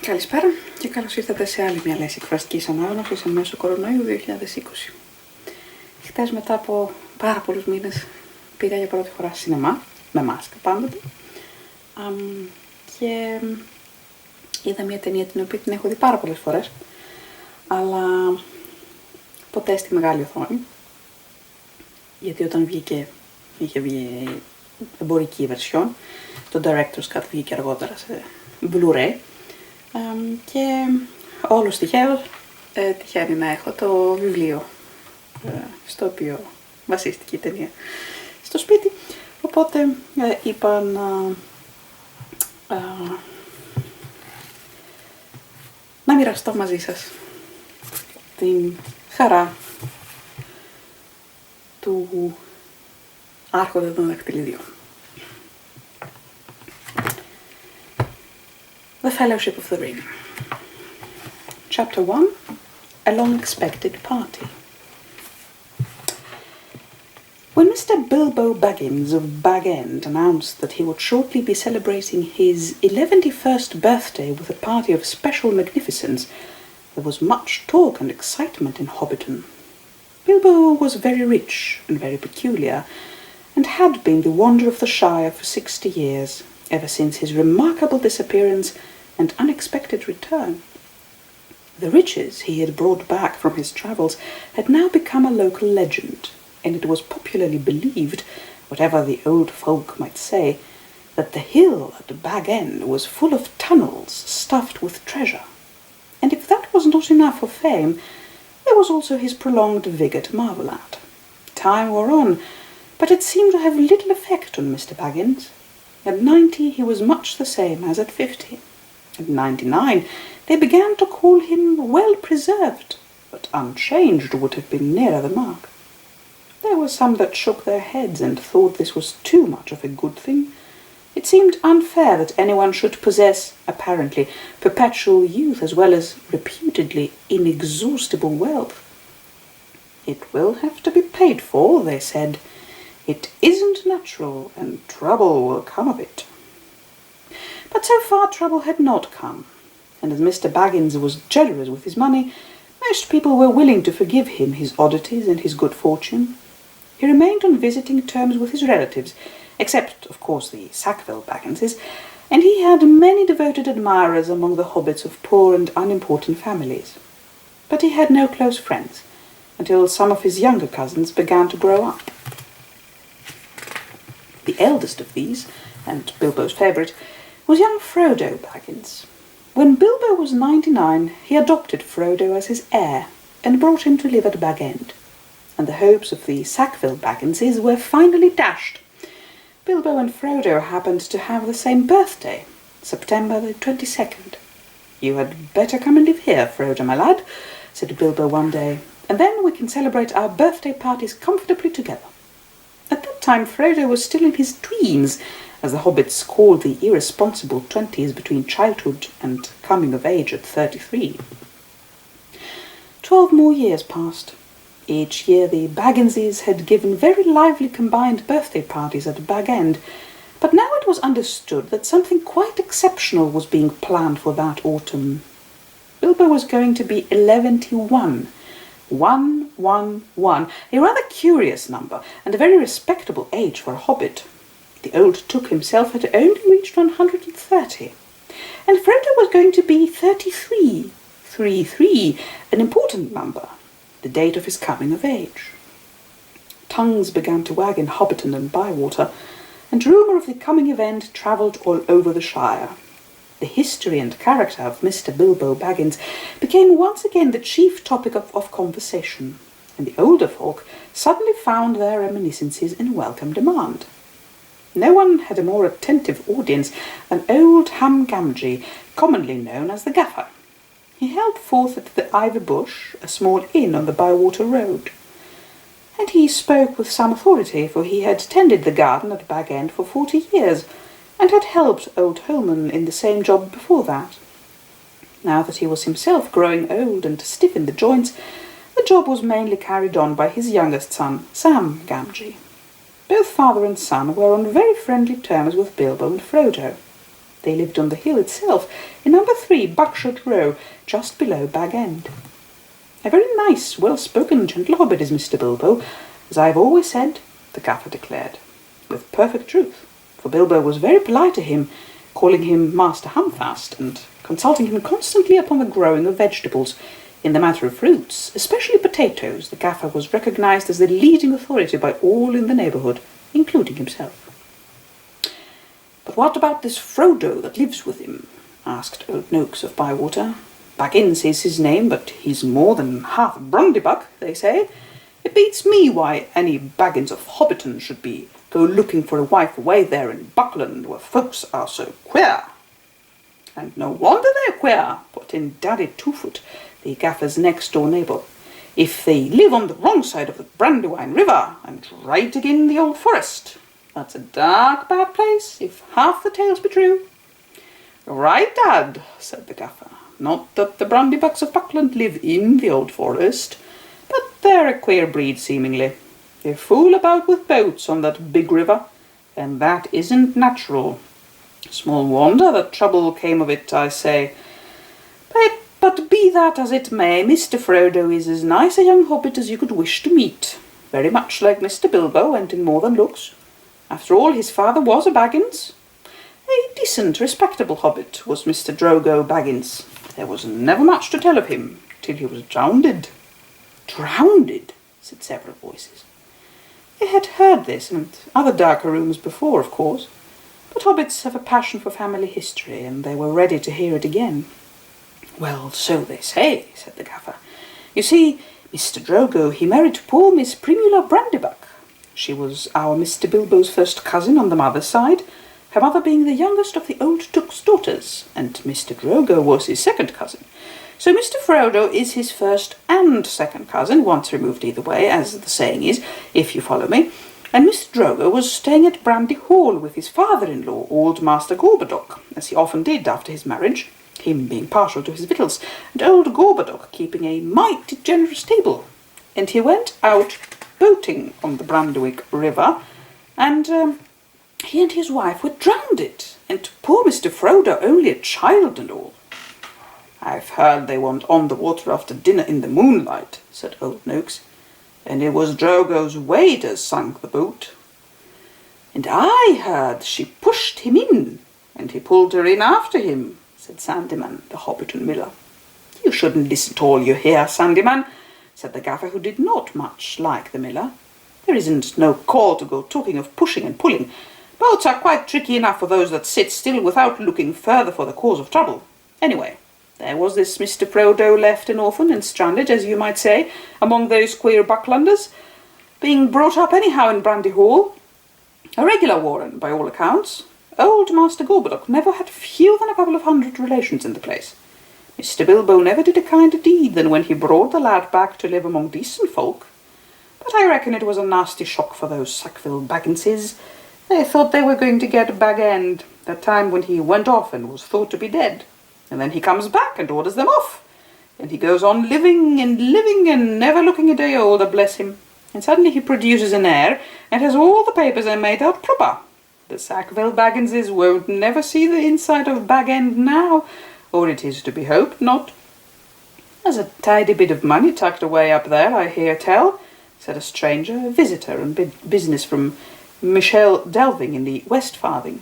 Καλησπέρα και καλώς ήρθατε σε άλλη μια λέξη εκφραστικής ανάγνωσης εν μέσω κορονοϊού 2020. Χθες μετά από πάρα πολλούς μήνες πήγα για πρώτη φορά σινεμά, με μάσκα πάντοτε, και είδα μια ταινία την οποία την έχω δει πάρα πολλές φορές, αλλά ποτέ στη μεγάλη οθόνη, γιατί όταν είχε βγει εμπορική version, το Director's Cut βγήκε αργότερα σε Blu-ray, και όλος τυχαίως τυχαίνει να έχω το βιβλίο στο οποίο βασίστηκε η ταινία στο σπίτι, οπότε είπα να μοιραστώ μαζί σας την χαρά του άρχοντα των δακτυλιδιών. The Fellowship of the Ring. Chapter 1. A long-expected party. When Mr. Bilbo Baggins of Bag End announced that he would shortly be celebrating his 111st birthday with a party of special magnificence, there was much talk and excitement in Hobbiton. Bilbo was very rich and very peculiar, and had been the wonder of the Shire for 60 years, ever since his remarkable disappearance and unexpected return. The riches he had brought back from his travels had now become a local legend, and it was popularly believed, whatever the old folk might say, that the hill at Bag End was full of tunnels stuffed with treasure. And if that was not enough for fame, there was also his prolonged vigour to marvel at. Time wore on, but it seemed to have little effect on Mr. Baggins. At 90 he was much the same as at 50. At 99 they began to call him well preserved, but unchanged would have been nearer the mark. There were some that shook their heads and thought this was too much of a good thing. It seemed unfair that anyone should possess, apparently, perpetual youth as well as reputedly inexhaustible wealth. It will have to be paid for, they said. It isn't natural, and trouble will come of it. But so far trouble had not come, and as Mr. Baggins was generous with his money, most people were willing to forgive him his oddities and his good fortune. He remained on visiting terms with his relatives, except, of course, the Sackville Bagginses, and he had many devoted admirers among the hobbits of poor and unimportant families. But he had no close friends, until some of his younger cousins began to grow up. The eldest of these, and Bilbo's favourite, was young Frodo Baggins. When Bilbo was 99, he adopted Frodo as his heir, and brought him to live at Bag End, and the hopes of the Sackville Bagginses were finally dashed. Bilbo and Frodo happened to have the same birthday, September the 22nd. "You had better come and live here, Frodo, my lad," said Bilbo one day, "and then we can celebrate our birthday parties comfortably together." At that time Frodo was still in his tweens, as the hobbits called the irresponsible 20s between childhood and coming of age at 33. 12 more years passed. Each year the Bagginses had given very lively combined birthday parties at Bag End, but now it was understood that something quite exceptional was being planned for that autumn. Bilbo was going to be 111. 111, a rather curious number, and a very respectable age for a hobbit. The old Took himself had only reached 130, and Frodo was going to be 33. 33, an important number, the date of his coming of age. Tongues began to wag in Hobbiton and Bywater, and rumour of the coming event travelled all over the Shire. The history and character of Mr. Bilbo Baggins became once again the chief topic of conversation, and the older folk suddenly found their reminiscences in welcome demand. No one had a more attentive audience than old Ham Gamgee, commonly known as the Gaffer. He held forth at the Ivy Bush, a small inn on the Bywater Road, and he spoke with some authority, for he had tended the garden at Bag End for 40 years, and had helped old Holman in the same job before that. Now that he was himself growing old and stiff in the joints, the job was mainly carried on by his youngest son, Sam Gamgee. Both father and son were on very friendly terms with Bilbo and Frodo. They lived on the hill itself, in number 3 Buckshot Row, just below Bag End. A very nice, well-spoken, gentle hobbit is Mr. Bilbo, as I have always said, the Gaffer declared, with perfect truth, for Bilbo was very polite to him, calling him Master Humfast, and consulting him constantly upon the growing of vegetables. In the matter of fruits, especially potatoes, the Gaffer was recognised as the leading authority by all in the neighbourhood, including himself. "But what about this Frodo that lives with him?" asked old Noakes of Bywater. "Baggins is his name, but he's more than half Brundibug, they say. It beats me why any Baggins of Hobbiton should go looking for a wife away there in Buckland, where folks are so queer." "And no wonder they're queer," put in Daddy Twofoot, the Gaffer's next-door neighbour, "if they live on the wrong side of the Brandywine River, and right again the old forest. That's a dark, bad place, if half the tales be true." "Right, Dad," said the Gaffer. "Not that the Brandybucks of Buckland live in the old forest, but they're a queer breed, seemingly. They fool about with boats on that big river, and that isn't natural. Small wonder that trouble came of it, I say. But be that as it may, Mr. Frodo is as nice a young hobbit as you could wish to meet, very much like Mr. Bilbo, and in more than looks. After all, his father was a Baggins. A decent, respectable hobbit was Mr. Drogo Baggins. There was never much to tell of him, till he was drowned." "Drowned?" said several voices. They had heard this and other darker rumours before, of course, but hobbits have a passion for family history, and they were ready to hear it again. "Well, so they say," said the Gaffer. "You see, Mr. Drogo, he married poor Miss Primula Brandybuck. She was our Mr. Bilbo's first cousin on the mother's side, her mother being the youngest of the old Took's daughters, and Mr. Drogo was his second cousin. So Mr. Frodo is his first and second cousin, once removed either way, as the saying is, if you follow me, and Mr. Drogo was staying at Brandy Hall with his father-in-law, old Master Gorbodoc, as he often did after his marriage, him being partial to his victuals, and old Gorbodoc keeping a mighty generous table. And he went out boating on the Brandywick River, and he and his wife were drowned, and poor Mr. Frodo only a child and all." "I've heard they went on the water after dinner in the moonlight," said old Noakes, "and it was Drogo's waders sunk the boat." "And I heard she pushed him in, and he pulled her in after him," said Sandyman, the Hobbiton miller. "You shouldn't listen to all you hear, Sandyman," said the Gaffer, who did not much like the miller. "There isn't no call to go talking of pushing and pulling. Boats are quite tricky enough for those that sit still without looking further for the cause of trouble. Anyway, there was this Mr. Frodo left an orphan and stranded, as you might say, among those queer Bucklanders, being brought up anyhow in Brandy Hall. A regular warren, by all accounts. Old Master Gorbodoc never had fewer than a couple of 100 relations in the place. Mr. Bilbo never did a kinder deed than when he brought the lad back to live among decent folk. But I reckon it was a nasty shock for those Sackville Bagginses. They thought they were going to get Bag End, that time when he went off and was thought to be dead. And then he comes back and orders them off. And he goes on living and never looking a day older, bless him. And suddenly he produces an heir and has all the papers made out proper. The Sackville Bagginses won't never see the inside of Bag End now, or it is to be hoped not. "There's a tidy bit of money tucked away up there, I hear tell," said a stranger, a visitor on business from Michel Delving in the West Farthing.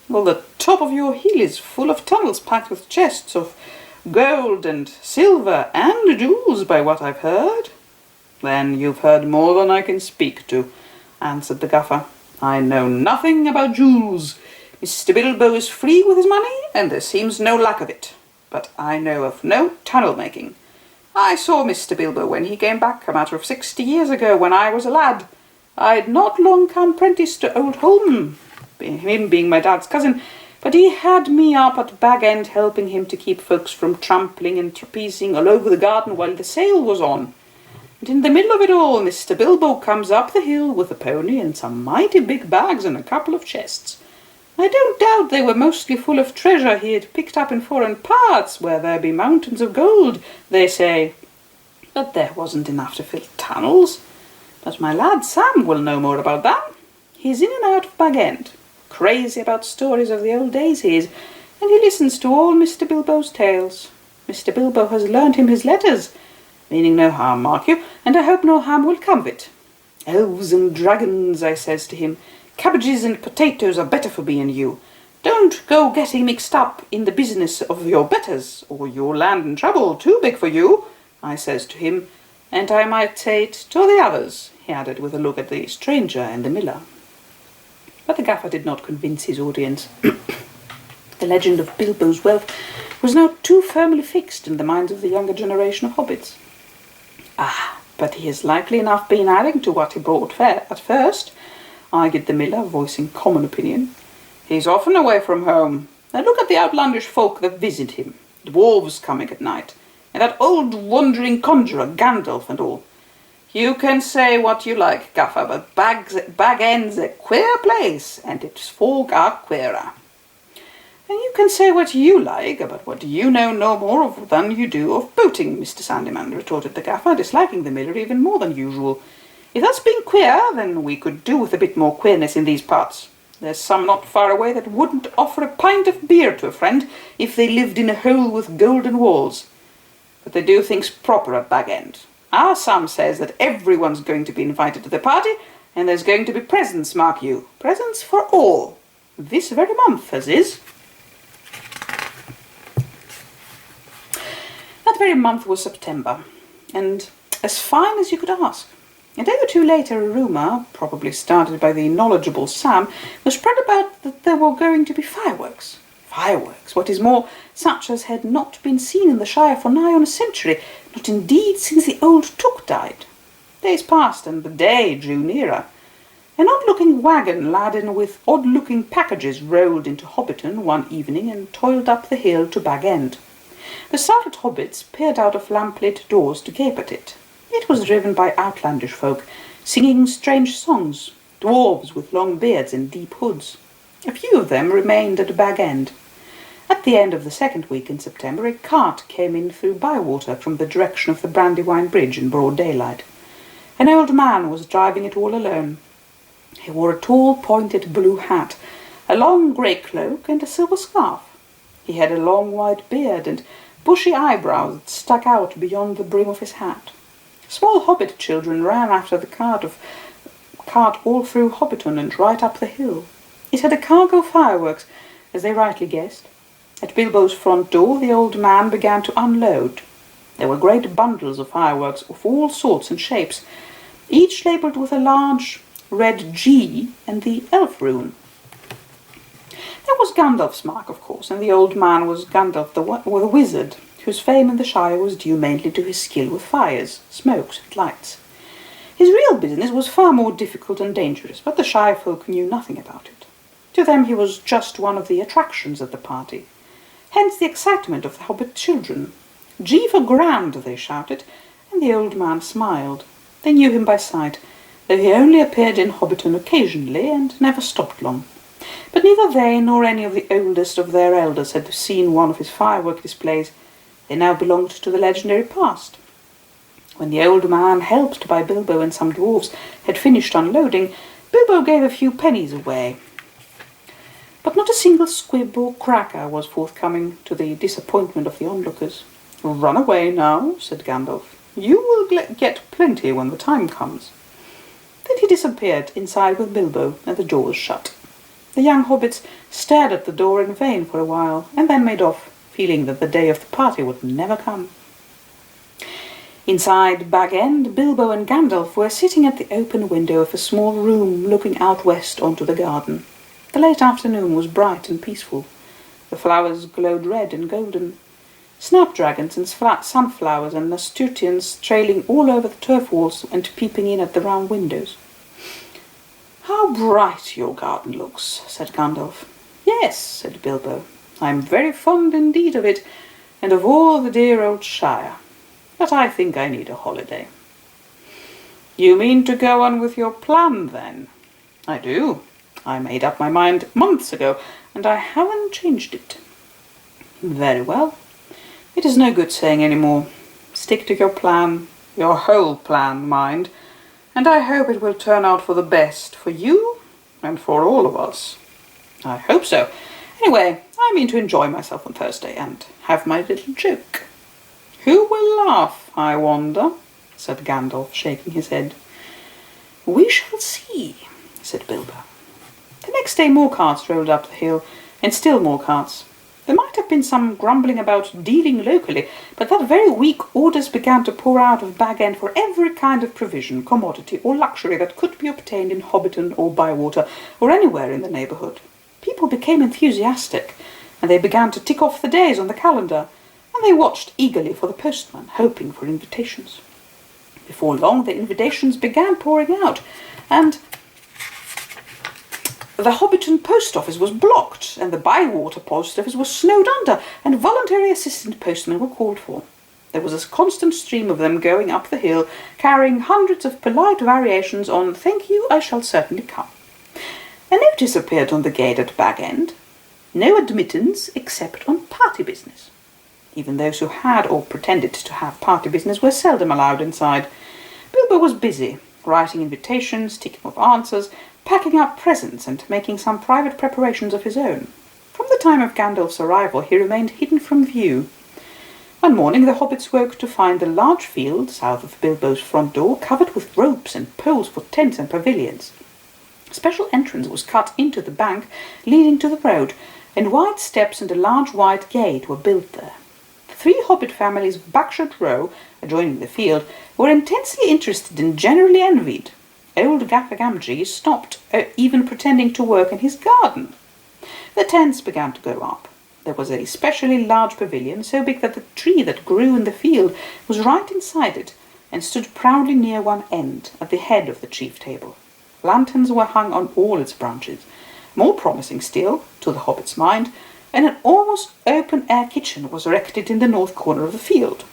"Well, the top of your hill is full of tunnels packed with chests of gold and silver and jewels, by what I've heard." "Then you've heard more than I can speak to," answered the Gaffer. "I know nothing about jewels. Mr. Bilbo is free with his money, and there seems no lack of it. But I know of no tunnel-making. I saw Mr. Bilbo when he came back a matter of 60 years ago, when I was a lad. I'd not long come prentice to old Holm, him being my dad's cousin, but he had me up at Bag End helping him to keep folks from trampling and trapezing all over the garden while the sale was on. And in the middle of it all, Mr. Bilbo comes up the hill with a pony and some mighty big bags and a couple of chests. I don't doubt they were mostly full of treasure he had picked up in foreign parts, where there be mountains of gold, they say. But there wasn't enough to fill tunnels. But my lad Sam will know more about that. He's in and out of Bag End. Crazy about stories of the old days he is, and he listens to all Mr. Bilbo's tales. Mr. Bilbo has learned him his letters, meaning no harm, mark you, and I hope no harm will come of it. Elves and dragons, I says to him, cabbages and potatoes are better for me and you. Don't go getting mixed up in the business of your betters, or your land and trouble too big for you, I says to him, and I might say it to the others, he added with a look at the stranger and the miller. But the gaffer did not convince his audience. The legend of Bilbo's wealth was now too firmly fixed in the minds of the younger generation of hobbits. Ah, but he has likely enough been adding to what he brought at first, argued the miller, voicing common opinion. He's often away from home. Now look at the outlandish folk that visit him, dwarves coming at night, and that old wandering conjurer, Gandalf and all. You can say what you like, gaffer, but Bag End's a queer place, and its folk are queerer. And you can say what you like, but what you know no more of than you do of boating, Mr. Sandyman, retorted the gaffer, disliking the miller even more than usual. If that's being queer, then we could do with a bit more queerness in these parts. There's some not far away that wouldn't offer a pint of beer to a friend if they lived in a hole with golden walls. But they do things proper at Bag End. Our Sam says that everyone's going to be invited to the party, and there's going to be presents, mark you. Presents for all. This very month, as is. That very month was September, and as fine as you could ask. A day or two later, a rumour, probably started by the knowledgeable Sam, was spread about that there were going to be fireworks. Fireworks, what is more, such as had not been seen in the Shire for nigh on a century, not indeed since the old Took died. Days passed, and the day drew nearer. An odd-looking wagon laden with odd-looking packages rolled into Hobbiton one evening and toiled up the hill to Bag End. The startled hobbits peered out of lamp-lit doors to gape at it. It was driven by outlandish folk, singing strange songs, dwarves with long beards and deep hoods. A few of them remained at Bag End. At the end of the second week in September, a cart came in through Bywater from the direction of the Brandywine Bridge in broad daylight. An old man was driving it all alone. He wore a tall, pointed blue hat, a long grey cloak, and a silver scarf. He had a long white beard and bushy eyebrows that stuck out beyond the brim of his hat. Small hobbit children ran after the cart all through Hobbiton and right up the hill. It had a cargo of fireworks, as they rightly guessed. At Bilbo's front door the old man began to unload. There were great bundles of fireworks of all sorts and shapes, each labelled with a large red G and the elf rune. There was Gandalf's mark, of course, and the old man was Gandalf the wizard, whose fame in the Shire was due mainly to his skill with fires, smokes, and lights. His real business was far more difficult and dangerous, but the Shire folk knew nothing about it. To them he was just one of the attractions at the party. Hence the excitement of the hobbit children. G for grand, they shouted, and the old man smiled. They knew him by sight, though he only appeared in Hobbiton occasionally and never stopped long. But neither they nor any of the oldest of their elders had seen one of his firework displays. They now belonged to the legendary past. When the old man, helped by Bilbo and some dwarfs, had finished unloading, Bilbo gave a few pennies away. But not a single squib or cracker was forthcoming, to the disappointment of the onlookers. "Run away now," said Gandalf. "You will get plenty when the time comes." Then he disappeared inside with Bilbo, and the door was shut. The young hobbits stared at the door in vain for a while, and then made off, feeling that the day of the party would never come. Inside Bag End, Bilbo and Gandalf were sitting at the open window of a small room looking out west onto the garden. The late afternoon was bright and peaceful. The flowers glowed red and golden. Snapdragons and sunflowers and nasturtiums trailing all over the turf walls and peeping in at the round windows. "How bright your garden looks," said Gandalf. "Yes," said Bilbo. "I am very fond indeed of it, and of all the dear old Shire. But I think I need a holiday." "You mean to go on with your plan, then?" "I do. I made up my mind months ago, and I haven't changed it." "Very well. It is no good saying any more. Stick to your plan, your whole plan, mind, and I hope it will turn out for the best, for you and for all of us." "I hope so, Anyway, I mean to enjoy myself on Thursday and have my little joke. Who will laugh, I wonder? Said Gandalf, shaking his head. We shall see, said Bilbo. The next day more carts rolled up the hill, and still more carts. There might have been some grumbling about dealing locally, but that very week orders began to pour out of Bag End for every kind of provision, commodity, or luxury that could be obtained in Hobbiton or Bywater, or anywhere in the neighbourhood. People became enthusiastic, and they began to tick off the days on the calendar, and they watched eagerly for the postman, hoping for invitations. Before long, the invitations began pouring out, and the Hobbiton post office was blocked, and the Bywater post office was snowed under, and voluntary assistant postmen were called for. There was a constant stream of them going up the hill, carrying hundreds of polite variations on "Thank you, I shall certainly come." A notice appeared on the gate at Bag End: no admittance except on party business. Even those who had or pretended to have party business were seldom allowed inside. Bilbo was busy, writing invitations, ticking off answers, packing up presents and making some private preparations of his own. From the time of Gandalf's arrival he remained hidden from view. One morning the hobbits woke to find the large field south of Bilbo's front door covered with ropes and poles for tents and pavilions. A special entrance was cut into the bank leading to the road, and wide steps and a large white gate were built there. The 3 hobbit families of Backshot Row, adjoining the field, were intensely interested and generally envied. Old Gaffer Gamgee stopped even pretending to work in his garden. The tents began to go up. There was a specially large pavilion, so big that the tree that grew in the field was right inside it, and stood proudly near one end, at the head of the chief table. Lanterns were hung on all its branches. More promising still, to the hobbit's mind, and an almost open-air kitchen was erected in the north corner of the field.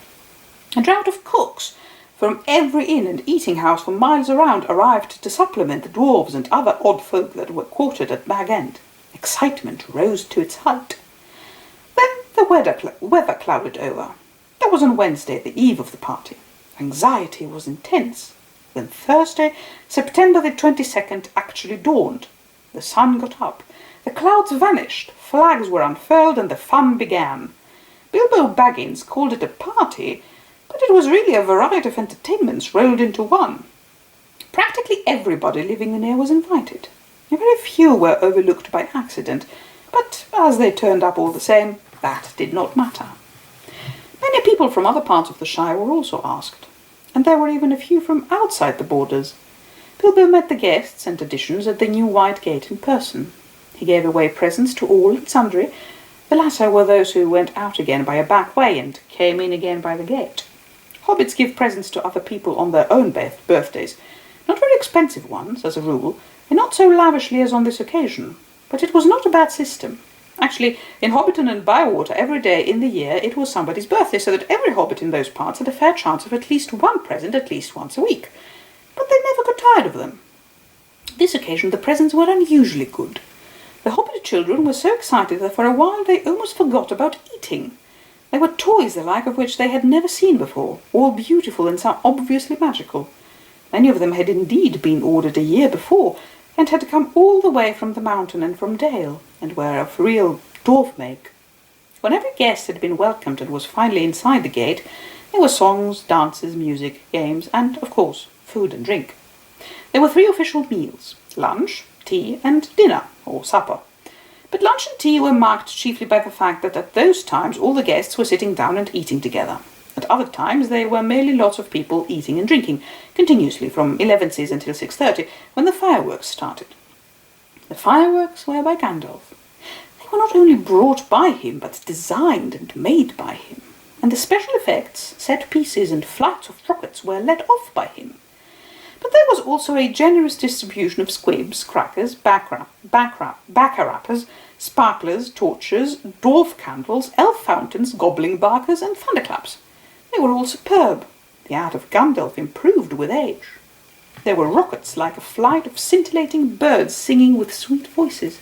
A draught of cooks from every inn and eating-house for miles around arrived to supplement the dwarves and other odd folk that were quartered at Bag End. Excitement rose to its height. Then the weather clouded over. That was on Wednesday, the eve of the party. Anxiety was intense. Then Thursday, September the 22nd, actually dawned. The sun got up. The clouds vanished. Flags were unfurled, and the fun began. Bilbo Baggins called it a party, but it was really a variety of entertainments rolled into one. Practically everybody living near was invited. Very few were overlooked by accident, but as they turned up all the same, that did not matter. Many people from other parts of the Shire were also asked, and there were even a few from outside the borders. Bilbo met the guests and additions at the new White Gate in person. He gave away presents to all and sundry. The latter were those who went out again by a back way and came in again by the gate. Hobbits give presents to other people on their own birthdays, not very expensive ones, as a rule, and not so lavishly as on this occasion. But it was not a bad system. Actually, in Hobbiton and Bywater, every day in the year it was somebody's birthday, so that every hobbit in those parts had a fair chance of at least one present at least once a week. But they never got tired of them. This occasion the presents were unusually good. The hobbit children were so excited that for a while they almost forgot about eating. They were toys the like of which they had never seen before, all beautiful and some obviously magical. Many of them had indeed been ordered a year before, and had come all the way from the mountain and from Dale, and were of real dwarf make. When every guest had been welcomed and was finally inside the gate, there were songs, dances, music, games, and, of course, food and drink. There were 3 official meals: lunch, tea, and dinner, or supper. But lunch and tea were marked chiefly by the fact that at those times all the guests were sitting down and eating together. At other times they were merely lots of people eating and drinking, continuously from 11:00 until 6:30, when the fireworks started. The fireworks were by Gandalf. They were not only brought by him, but designed and made by him, and the special effects, set pieces, and flights of rockets were let off by him. But there was also a generous distribution of squibs, crackers, bacca-rappers, sparklers, torches, dwarf candles, elf fountains, gobbling barkers, and thunderclaps. They were all superb. The art of Gandalf improved with age. There were rockets like a flight of scintillating birds singing with sweet voices.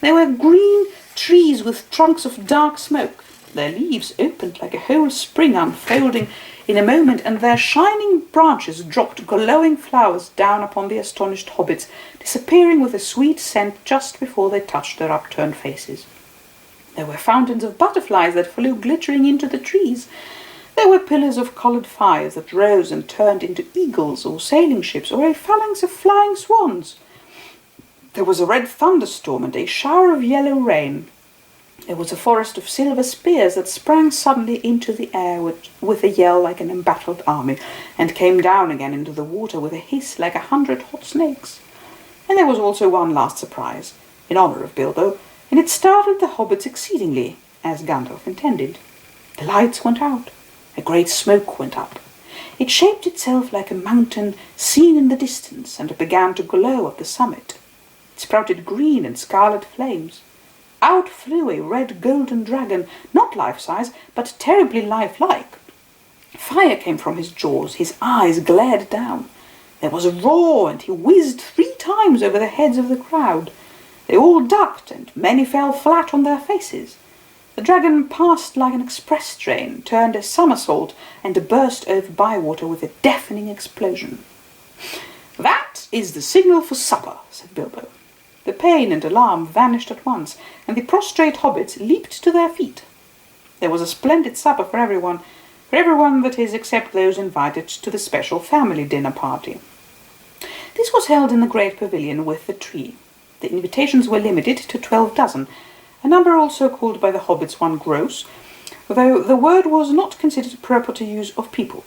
There were green trees with trunks of dark smoke. Their leaves opened like a whole spring unfolding in a moment, and their shining branches dropped glowing flowers down upon the astonished hobbits, disappearing with a sweet scent just before they touched their upturned faces. There were fountains of butterflies that flew glittering into the trees. There were pillars of coloured fires that rose and turned into eagles or sailing ships or a phalanx of flying swans. There was a red thunderstorm and a shower of yellow rain. There was a forest of silver spears that sprang suddenly into the air with a yell like an embattled army, and came down again into the water with a hiss like 100 hot snakes. And there was also one last surprise, in honour of Bilbo, and it startled the hobbits exceedingly, as Gandalf intended. The lights went out. A great smoke went up. It shaped itself like a mountain seen in the distance, and it began to glow at the summit. It sprouted green and scarlet flames. Out flew a red golden dragon, not life-size, but terribly lifelike. Fire came from his jaws, his eyes glared down. There was a roar, and he whizzed 3 times over the heads of the crowd. They all ducked, and many fell flat on their faces. The dragon passed like an express train, turned a somersault, and burst over Bywater with a deafening explosion. "That is the signal for supper," said Bilbo. The pain and alarm vanished at once, and the prostrate hobbits leaped to their feet. There was a splendid supper for everyone, that is, except those invited to the special family dinner party. This was held in the great pavilion with the tree. The invitations were limited to 12 dozen, a number also called by the hobbits one gross, though the word was not considered proper to use of people.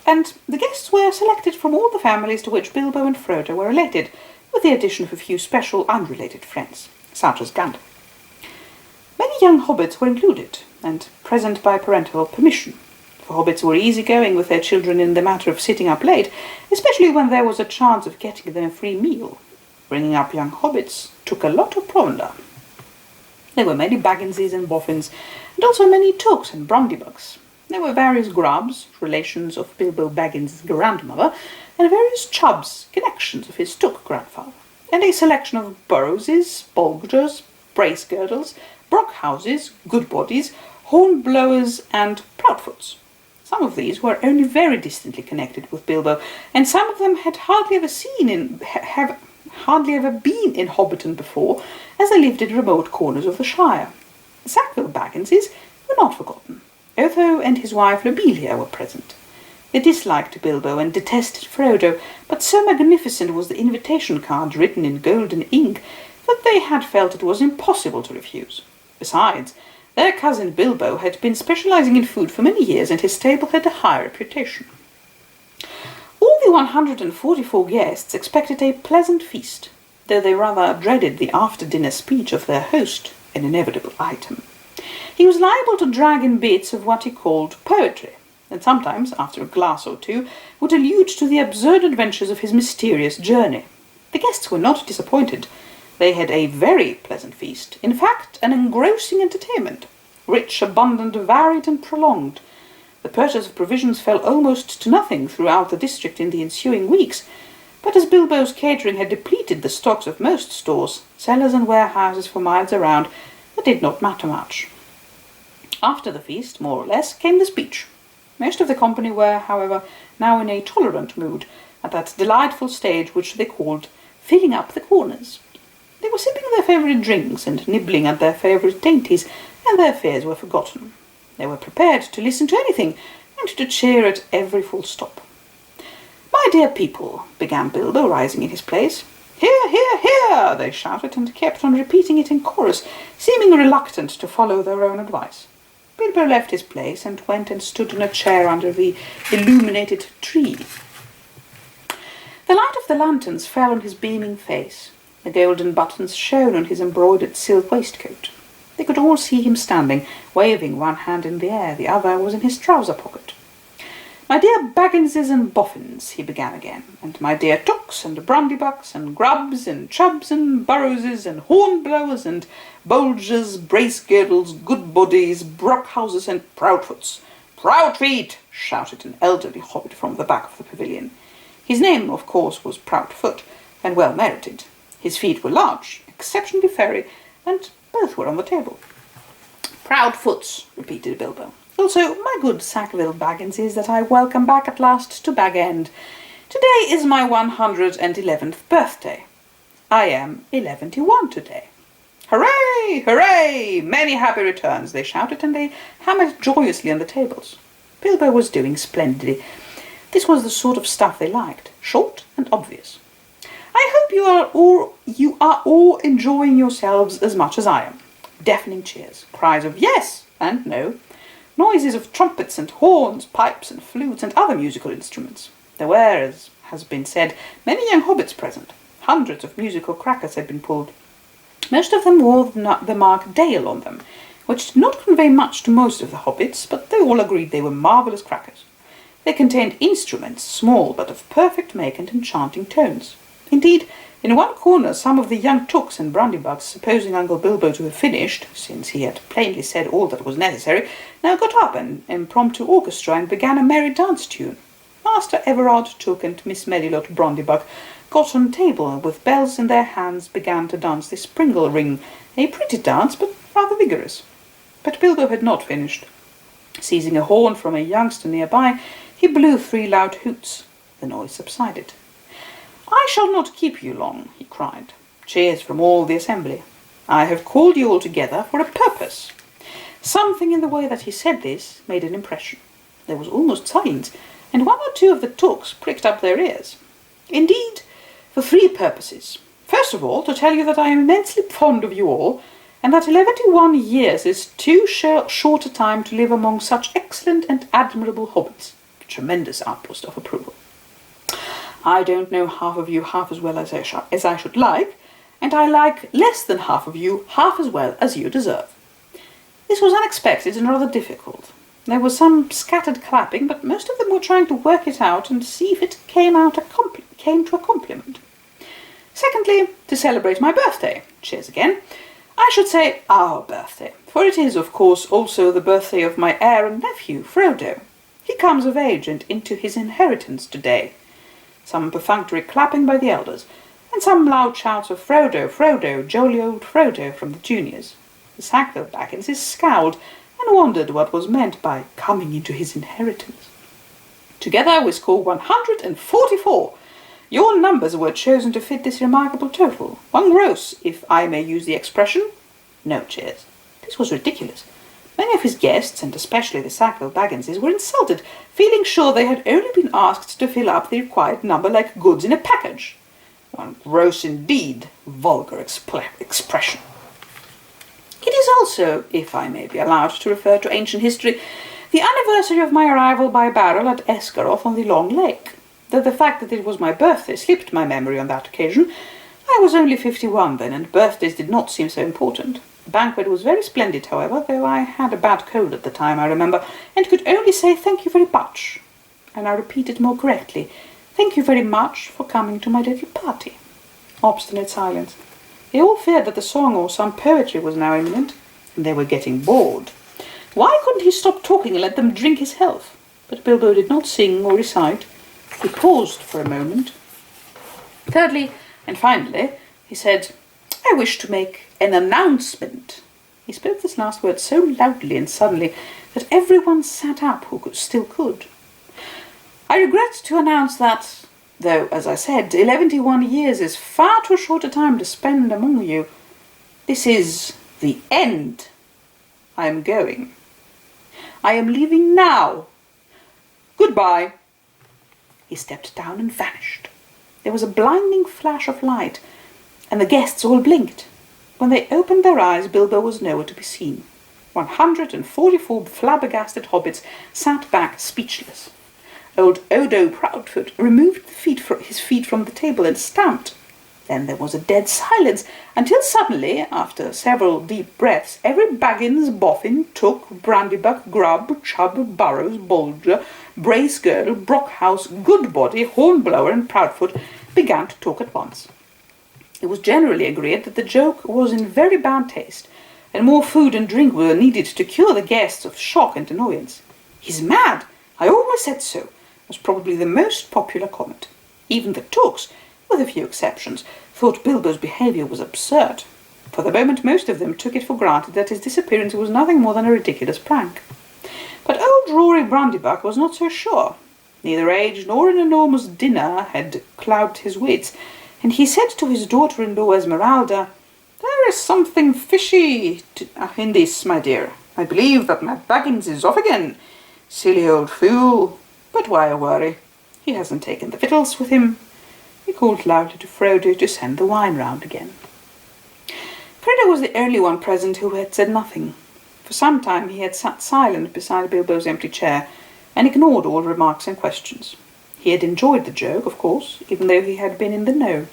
And the guests were selected from all the families to which Bilbo and Frodo were related, with the addition of a few special unrelated friends, such as Gandalf. Many young hobbits were included, and present by parental permission, for hobbits were easy-going with their children in the matter of sitting up late, especially when there was a chance of getting them a free meal. Bringing up young hobbits took a lot of provender. There were many Bagginses and Boffins, and also many Tooks and Brundybugs. There were various Grubbs, relations of Bilbo Baggins's grandmother, and various Chubbs, connections of his Took grandfather, and a selection of Burrowses, Bolgers, Bracegirdles, Brockhouses, Goodbodies, Hornblowers, and Proudfoots. Some of these were only very distantly connected with Bilbo, and some of them had hardly ever been in Hobbiton before, as they lived in remote corners of the Shire. The Sackville Bagginses were not forgotten. Otho and his wife Lobelia were present. They disliked Bilbo and detested Frodo, but so magnificent was the invitation card written in golden ink that they had felt it was impossible to refuse. Besides, their cousin Bilbo had been specializing in food for many years, and his table had a high reputation. All the 144 guests expected a pleasant feast, though they rather dreaded the after-dinner speech of their host, an inevitable item. He was liable to drag in bits of what he called poetry, and sometimes, after a glass or two, would allude to the absurd adventures of his mysterious journey. The guests were not disappointed. They had a very pleasant feast, in fact, an engrossing entertainment, rich, abundant, varied, and prolonged. The purchase of provisions fell almost to nothing throughout the district in the ensuing weeks, but as Bilbo's catering had depleted the stocks of most stores, cellars and warehouses for miles around, that did not matter much. After the feast, more or less, came the speech. Most of the company were, however, now in a tolerant mood, at that delightful stage which they called filling up the corners. They were sipping their favourite drinks and nibbling at their favourite dainties, and their fears were forgotten. They were prepared to listen to anything, and to cheer at every full stop. "My dear people," began Bilbo, rising in his place. "Hear, hear, hear!" they shouted, and kept on repeating it in chorus, seeming reluctant to follow their own advice. Bilbo left his place and went and stood on a chair under the illuminated tree. The light of the lanterns fell on his beaming face. The golden buttons shone on his embroidered silk waistcoat. They could all see him standing, waving one hand in the air, the other was in his trouser pocket. "My dear Bagginses and Boffins," he began again, "and my dear Tooks and Brundybugs and Grubbs and Chubbs and Burrowses and Hornblowers and Bolgers, Bracegirdles, Goodbodies, Brockhouses, and Proudfoots." "Proudfeet!" shouted an elderly hobbit from the back of the pavilion. His name, of course, was Proudfoot, and well merited. His feet were large, exceptionally furry, and both were on the table. "Proudfoots," repeated Bilbo. "Also, my good Sackville Bagginses, that I welcome back at last to Bag End. Today is my 111th birthday. I am 11-1 today. "Hooray! Hooray! Many happy returns!" they shouted, and they hammered joyously on the tables. Bilbo was doing splendidly. This was the sort of stuff they liked, short and obvious. "I hope you are all enjoying yourselves as much as I am." Deafening cheers, cries of yes and no, noises of trumpets and horns, pipes and flutes and other musical instruments. There were, as has been said, many young hobbits present. Hundreds of musical crackers had been pulled. Most of them wore the mark Dale on them, which did not convey much to most of the hobbits, but they all agreed they were marvellous crackers. They contained instruments, small but of perfect make and enchanting tones. Indeed, in one corner some of the young Tooks and Brandybugs, supposing Uncle Bilbo to have finished, since he had plainly said all that was necessary, now got up an impromptu orchestra and began a merry dance tune. Master Everard Took and Miss Medilot Brondybug got on table and with bells in their hands began to dance the Springle Ring, a pretty dance but rather vigorous. But Bilbo had not finished. Seizing a horn from a youngster nearby, he blew 3 loud hoots. The noise subsided. "I shall not keep you long," he cried. Cheers from all the assembly. "I have called you all together for a purpose." Something in the way that he said this made an impression. There was almost silence, and 1 or 2 of the Tooks pricked up their ears. "Indeed, for 3 purposes. First of all, to tell you that I am immensely fond of you all, and that 11 years is too short a time to live among such excellent and admirable hobbits." A tremendous outburst of approval. "I don't know half of you half as well as I should like, and I like less than half of you half as well as you deserve." This was unexpected and rather difficult. There was some scattered clapping, but most of them were trying to work it out and see if it came to a compliment. "Secondly, to celebrate my birthday." Cheers again. "I should say our birthday, for it is, of course, also the birthday of my heir and nephew, Frodo. He comes of age and into his inheritance today." Some perfunctory clapping by the elders, and some loud shouts of "Frodo, Frodo, jolly old Frodo" from the juniors. The Sackville-Bagginses scowled and wondered what was meant by coming into his inheritance. "Together we score 144. Your numbers were chosen to fit this remarkable total. 1 gross, if I may use the expression." No cheers. This was ridiculous. Many of his guests, and especially the Sackville-Bagginses, were insulted, feeling sure they had only been asked to fill up the required number like goods in a package. 1 gross indeed. Vulgar expression. It is also, if I may be allowed to refer to ancient history, the anniversary of my arrival by barrel at Esgaroth on the Long Lake. Though the fact that it was my birthday slipped my memory on that occasion, I was only 51 then, and birthdays did not seem so important. The banquet was very splendid, however, though I had a bad cold at the time, I remember, and could only say "thank you very much." And I repeated more correctly, "Thank you very much for coming to my little party." Obstinate silence. They all feared that the song or some poetry was now imminent, and they were getting bored. Why couldn't he stop talking and let them drink his health? But Bilbo did not sing or recite. He paused for a moment. Thirdly, and finally, he said, "I wish to make an announcement." He spoke this last word so loudly and suddenly that everyone sat up who still could. "I regret to announce that, though, as I said, 11 years is far too short a time to spend among you, this is the end. I am going. I am leaving now. Goodbye." He stepped down and vanished. There was a blinding flash of light, and the guests all blinked. When they opened their eyes, Bilbo was nowhere to be seen. 144 flabbergasted hobbits sat back speechless. Old Odo Proudfoot removed his feet from the table and stamped. Then there was a dead silence, until suddenly, after several deep breaths, every Baggins, Boffin, Took, Brandybug, Grubb, Chubb, Burrows, Bolger, Bracegirdle, Brockhouse, Goodbody, Hornblower, and Proudfoot began to talk at once. It was generally agreed that the joke was in very bad taste, and more food and drink were needed to cure the guests of shock and annoyance. "He's mad! I always said so," was probably the most popular comment. Even the Tooks, with a few exceptions, thought Bilbo's behaviour was absurd. For the moment most of them took it for granted that his disappearance was nothing more than a ridiculous prank. But old Rory Brandybug was not so sure. Neither age nor an enormous dinner had clouded his wits, and he said to his daughter-in-law Esmeralda, There is something fishy in this, my dear. I believe that my Baggins is off again. Silly old fool. But why worry? He hasn't taken the victuals with him. He called loudly to Frodo to send the wine round again. Frodo was the only one present who had said nothing. For some time he had sat silent beside Bilbo's empty chair, and ignored all remarks and questions. He had enjoyed the joke, of course, even though he had been in the know.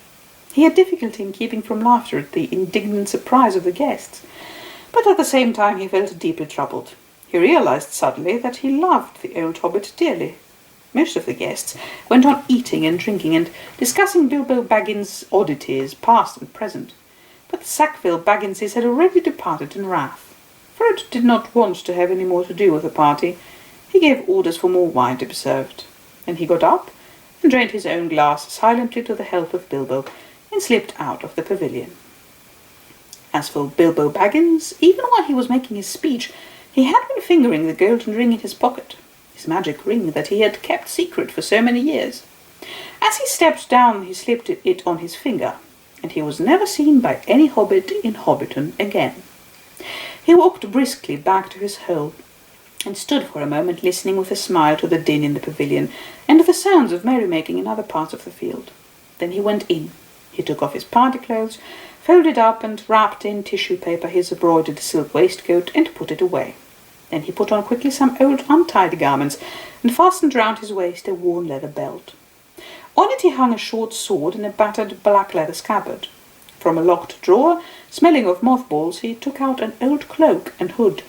He had difficulty in keeping from laughter at the indignant surprise of the guests, but at the same time he felt deeply troubled. He realized suddenly that he loved the old hobbit dearly. Most of the guests went on eating and drinking and discussing Bilbo Baggins' oddities, past and present. But the Sackville Bagginses had already departed in wrath. Frodo did not want to have any more to do with the party. He gave orders for more wine to be served. Then he got up and drained his own glass silently to the health of Bilbo, and slipped out of the pavilion. As for Bilbo Baggins, even while he was making his speech, he had been fingering the golden ring in his pocket, his magic ring that he had kept secret for so many years. As he stepped down, he slipped it on his finger, and he was never seen by any hobbit in Hobbiton again. He walked briskly back to his hole, and stood for a moment listening with a smile to the din in the pavilion, and to the sounds of merrymaking in other parts of the field. Then he went in. He took off his party clothes, folded up and wrapped in tissue paper his embroidered silk waistcoat, and put it away. Then he put on quickly some old untidy garments, and fastened round his waist a worn leather belt. On it he hung a short sword in a battered black leather scabbard. From a locked drawer, smelling of mothballs, he took out an old cloak and hood.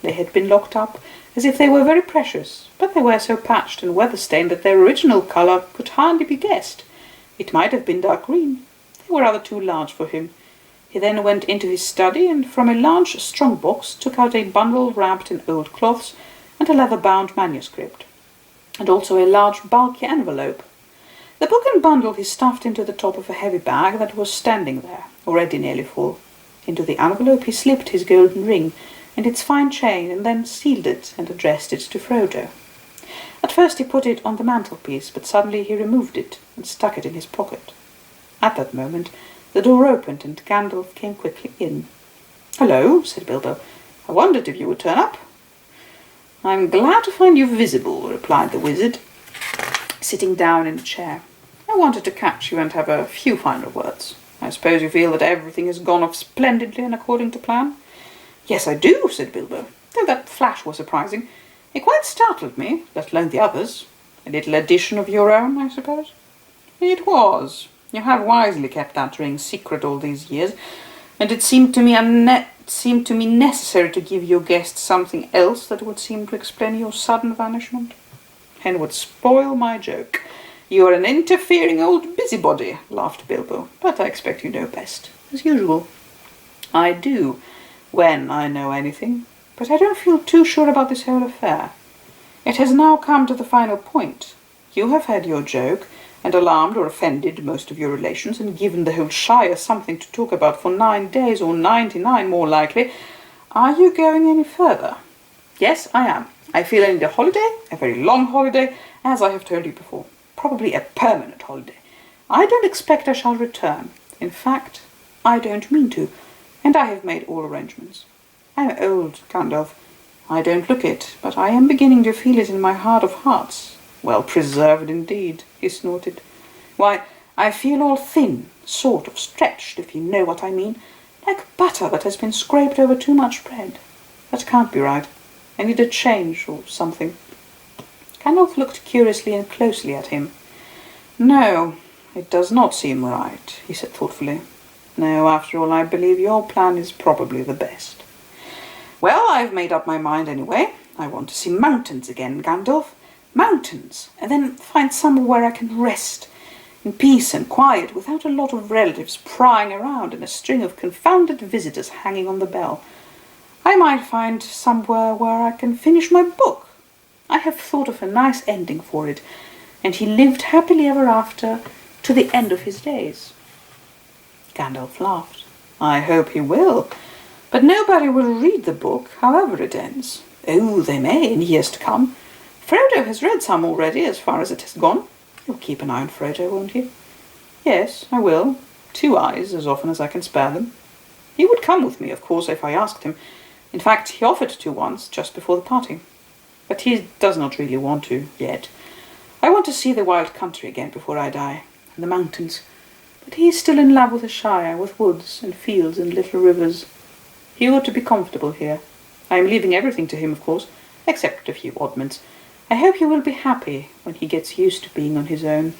They had been locked up as if they were very precious, but they were so patched and weather-stained that their original colour could hardly be guessed. It might have been dark green. They were rather too large for him. He then went into his study, and from a large strong-box took out a bundle wrapped in old cloths and a leather-bound manuscript, and also a large bulky envelope. The book and bundle he stuffed into the top of a heavy bag that was standing there, already nearly full. Into the envelope he slipped his golden ring and its fine chain, and then sealed it and addressed it to Frodo. At first he put it on the mantelpiece, but suddenly he removed it and stuck it in his pocket. At that moment the door opened, and Gandalf came quickly in. "Hello," said Bilbo. "I wondered if you would turn up." "I'm glad to find you visible," replied the wizard, sitting down in a chair. "I wanted to catch you and have a few final words. I suppose you feel that everything has gone off splendidly and according to plan?" "Yes, I do," said Bilbo, "though that flash was surprising. It quite startled me, let alone the others. A little addition of your own, I suppose?" "It was. You have wisely kept that ring secret all these years, and it seemed to me necessary to give your guests something else that would seem to explain your sudden vanishment, and would spoil my joke. You are an interfering old busybody," laughed Bilbo, "but I expect you know best, as usual." "I do, when I know anything, but I don't feel too sure about this whole affair. It has now come to the final point. You have had your joke, and alarmed or offended most of your relations, and given the whole Shire something to talk about for 9 days, or 99 more likely. Are you going any further?" "Yes, I am. I feel I need a holiday, a very long holiday, as I have told you before. Probably a permanent holiday. I don't expect I shall return. In fact, I don't mean to, and I have made all arrangements. I am old, Gandalf. I don't look it, but I am beginning to feel it in my heart of hearts. Well preserved indeed," he snorted. "Why, I feel all thin, sort of stretched, if you know what I mean, like butter that has been scraped over too much bread. That can't be right. I need a change or something." Gandalf looked curiously and closely at him. "No, it does not seem right," he said thoughtfully. "No, after all, I believe your plan is probably the best. Well, I've made up my mind anyway. I want to see mountains again, Gandalf. Mountains, and then find somewhere where I can rest in peace and quiet, without a lot of relatives prying around and a string of confounded visitors hanging on the bell. I might find somewhere where I can finish my book. I have thought of a nice ending for it, and he lived happily ever after to the end of his days." Gandalf laughed. "I hope he will, but nobody will read the book, however it ends. Oh, they may in years to come. Frodo has read some already, as far as it has gone. You'll keep an eye on Frodo, won't you?" "Yes, I will. 2 eyes, as often as I can spare them." He would come with me, of course, if I asked him. In fact, he offered to once, just before the party. But he does not really want to, yet. I want to see the wild country again before I die, and the mountains. But he is still in love with the Shire, with woods and fields and little rivers. He ought to be comfortable here. I am leaving everything to him, of course, except a few oddments. I hope he will be happy when he gets used to being on his own.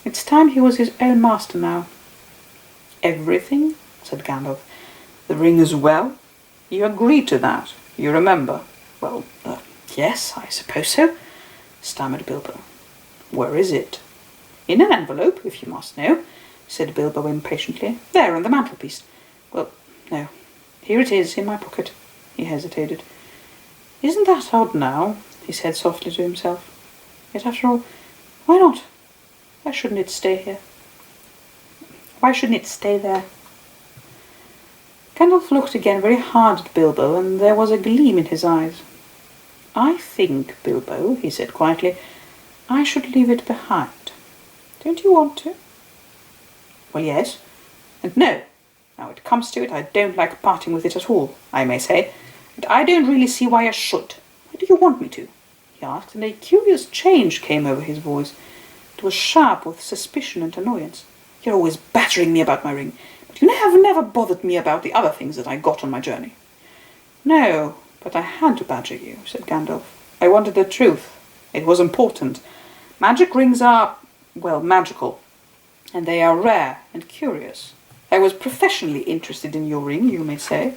It's time he was his own master now. Everything? Said Gandalf. The ring as well? You agreed to that, you remember? Well, yes, I suppose so, stammered Bilbo. Where is it? In an envelope, if you must know, said Bilbo impatiently. There, on the mantelpiece. Well, no. Here it is, in my pocket. He hesitated. Isn't that odd now? He said softly to himself. Yet after all, why not? Why shouldn't it stay here? Why shouldn't it stay there? Gandalf looked again very hard at Bilbo, and there was a gleam in his eyes. I think, Bilbo, he said quietly, I should leave it behind. Don't you want to? Well, yes, and no. Now it comes to it, I don't like parting with it at all, I may say, and I don't really see why I should. Why do you want me to? He asked, and a curious change came over his voice. It was sharp with suspicion and annoyance. You're always battering me about my ring, but you have never bothered me about the other things that I got on my journey. No, but I had to badger you, said Gandalf. I wanted the truth. It was important. Magic rings are, well, magical, and they are rare and curious. I was professionally interested in your ring, you may say,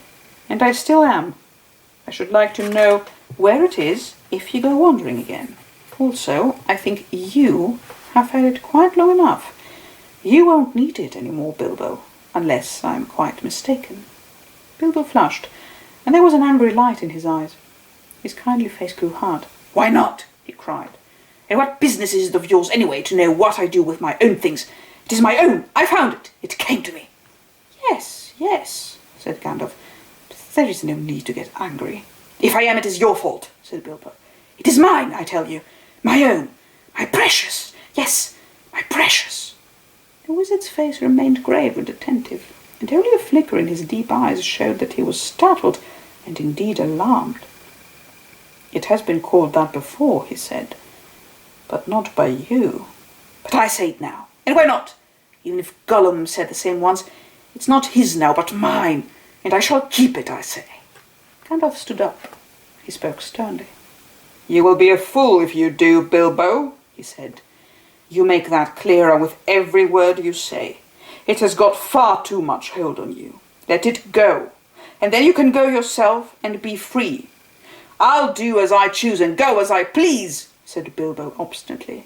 and I still am. I should like to know where it is if you go wandering again. Also, I think you have had it quite long enough. You won't need it any more, Bilbo, unless I'm quite mistaken. Bilbo flushed, and there was an angry light in his eyes. His kindly face grew hard. Why not? He cried. And what business is it of yours anyway to know what I do with my own things? It is my own. I found it. It came to me. Yes, yes, said Gandalf. But there is no need to get angry. If I am, it is your fault, said Bilbo. It is mine, I tell you. My own. My precious. Yes, my precious. The wizard's face remained grave and attentive, and only a flicker in his deep eyes showed that he was startled and indeed alarmed. It has been called that before, he said, but not by you. But I say it now, and why not? Even if Gollum said the same once, it's not his now, but mine, and I shall keep it, I say. Gandalf stood up. He spoke sternly. You will be a fool if you do, Bilbo, he said. You make that clearer with every word you say. It has got far too much hold on you. Let it go, and then you can go yourself and be free. I'll do as I choose and go as I please, said Bilbo obstinately.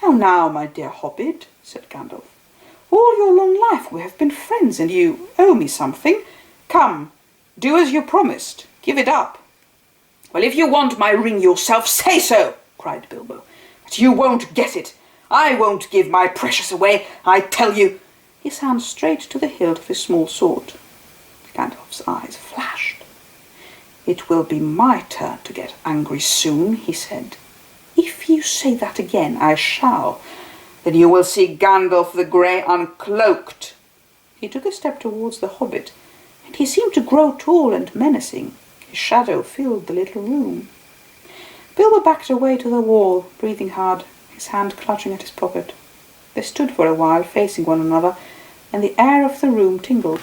Now, my dear Hobbit, said Gandalf. All your long life we have been friends, and you owe me something. Come, do as you promised. Give it up. Well, if you want my ring yourself, say so, cried Bilbo. But you won't get it. I won't give my precious away, I tell you. His hand straight to the hilt of his small sword. Gandalf's eyes flashed. It will be my turn to get angry soon, he said. If you say that again, I shall. Then you will see Gandalf the Grey uncloaked. He took a step towards the hobbit, and he seemed to grow tall and menacing. His shadow filled the little room. Bilbo backed away to the wall, breathing hard, his hand clutching at his pocket. They stood for a while, facing one another, and the air of the room tingled.